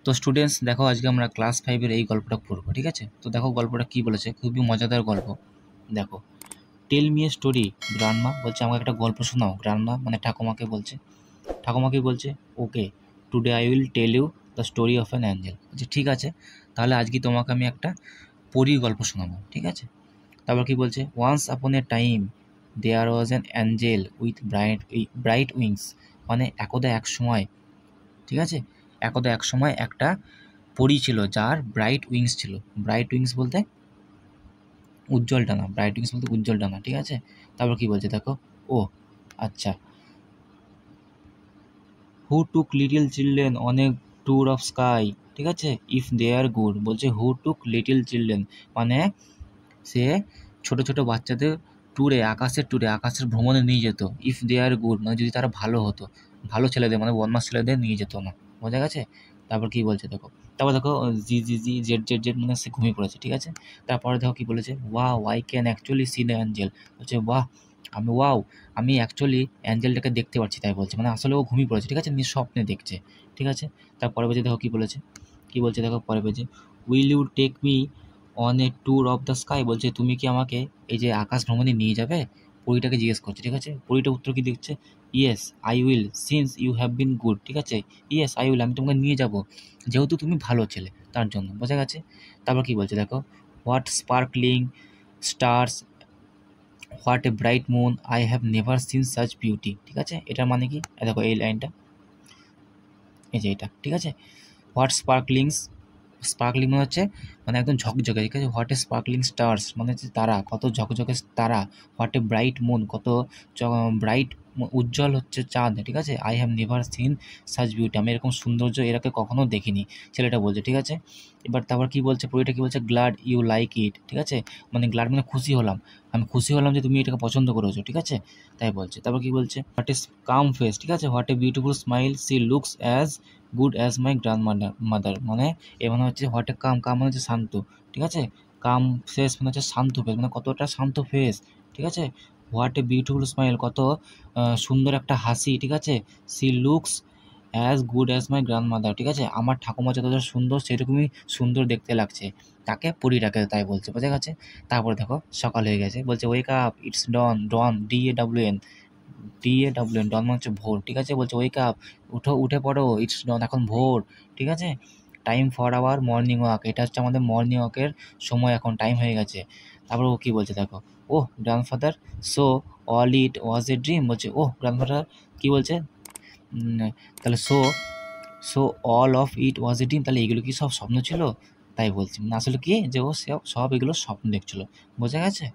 তো স্টুডেন্টস দেখো, আজকে আমরা ক্লাস 5-এর এই গল্পটা পড়বো, ঠিক আছে? তো দেখো গল্পটা কী বলেছে, খুবই মজাদার গল্প। দেখো, টেল মি এ স্টোরি গ্রান্ডমা, বলছে আমাকে একটা গল্প শোনাও। গ্রান্ডমা মানে ঠাকুমাকে বলছে। ঠাকুমাকে বলছে okay, today I will tell you the story of an angel. বলছে ঠিক আছে, তাহলে আজকে তোমাকে আমি একটা পরীর গল্প শোনাবো, ঠিক আছে? তারপর কি বলছে, once upon a time there was an angel with bright wings, মানে একদা এক সময়, ঠিক আছে, একদা এক সময় একটা পরী ছিল যার ব্রাইট উইংস ছিল। ব্রাইট উইংস বলতে উজ্জ্বল ডানা, ব্রাইট উইংস বলতে উজ্জ্বল ডানা, ঠিক আছে? তারপর কি বলছে দেখো, ও আচ্ছা, who took little children on a tour of sky, ঠিক আছে, ইফ দে আর গুড। বলছে হু টুক লিটল চিলড্রেন মানে সে ছোট ছোট বাচ্চাদের ট্যুরে, আকাশের ভ্রমণে নিয়ে যেত। ইফ দে আর গুড মানে যদি তারা ভালো হতো, ভালো ছেলেদের মানে বদমাস ছেলেদের নিয়ে যেত না। বোঝা গেছে? তারপর কি বলছে দেখো, তারপর দেখো জি জি জি জেড জেড জেড মানে সে ঘুমিয়ে পড়েছে, ঠিক আছে? তারপরে দেখো কি বলেছে, wow I can actually C the Angel. বলছে আমি অ্যাকচুয়ালি অ্যাঞ্জেলটাকে দেখতে পাচ্ছি, তাই বলছে, মানে আসলে ও ঘুমিয়ে পড়েছে, ঠিক আছে, নিজ স্বপ্নে দেখছে, ঠিক আছে? তারপরে পেজে দেখো কি বলেছে, কি বলছে দেখো পরে পেজে, will you take me on a tour of the sky. বলছে তুমি কি আমাকে এই যে আকাশ ভ্রমণে নিয়ে যাবে? পরীটাকে জিজ্ঞেস করছে, ঠিক আছে? পরীটা উত্তর কি দিচ্ছে, yes I will since you have been good, ঠিক আছে, ইয়েস আই উইল, আমি তোমাকে নিয়ে যাব যেহেতু তুমি ভালো ছেলে, তার জন্য। বোঝা গেছে? তারপর কি বলছে দেখো, what sparkling stars, what a bright moon, I have never seen such beauty, ঠিক আছে? এটার মানে কি, দেখো এই লাইনটা, এই যে এটা, ঠিক আছে, হোয়াট স্পার্কলিং মানে হচ্ছে মানে একদম ঝকঝকে, ঠিক আছে? হোয়াট এ স্পার্কলিং স্টার্স মানে হচ্ছে তারা, কত ঝকঝকে তারা। হোয়াট এ ব্রাইট মুন, কত ব্রাইট উজ্জ্বল হচ্ছে চাঁদ, ঠিক আছে? I have never seen such beauty, আমি এরকম সৌন্দর্য এর আগে কখনো দেখিনি, ছেলেটা বলছে, ঠিক আছে? এবার তারপর কি বলছে, পরিটা কি বলছে, গ্লাড ইউ লাইক ইট, ঠিক আছে, মানে গ্লাড মানে খুশি হলাম, আমি খুশি হলাম যে তুমি এটাকে পছন্দ করেছো, ঠিক আছে, তাই বলছে। তারপর কি বলছে, হোয়াট ইজ কাম ফেস, ঠিক আছে, what a beautiful smile, she looks as good as my grand mother, মানে এ মানে হচ্ছে হোয়াট এ কাম মানে হচ্ছে শান্ত, ঠিক আছে, কাম ফেস মানে হচ্ছে শান্ত ফেস, মানে কতটা শান্ত ফেস, ঠিক আছে? হোয়াট এ বিউটিফুল স্মাইল, কত সুন্দর একটা হাসি, ঠিক আছে? She looks as good as my grand mother, ঠিক আছে, আমার ঠাকুমা যতটা সুন্দর সেরকমই সুন্দর দেখতে লাগছে, তাকে পরীটাকে তাই বলছে। বোঝা গেছে? তারপর দেখো সকাল হয়ে গেছে, বলছে wake up it's dawn, dawn DAWN, dawn মানে হচ্ছে ভোর, ঠিক আছে? বলছে ওয়েক আপ, উঠে পড়ো, ইটস ডন, এখন ভোর, ঠিক আছে? Time for our morning walk, এটা হচ্ছে আমাদের মর্নিং ওয়াকের সময়, এখন টাইম হয়ে গেছে। তারপর ও কী বলছে দেখো, oh grandfather, so all it was a dream. বলছে ওহ গ্র্যান্ডফাদার, কী বলছে, তাহলে so all of it was a dream, তাহলে এগুলো কি সব স্বপ্ন ছিল? তাই বলছি, মানে আসলে কি যে ও সব এগুলো স্বপ্ন দেখছিল। বোঝা গেছে?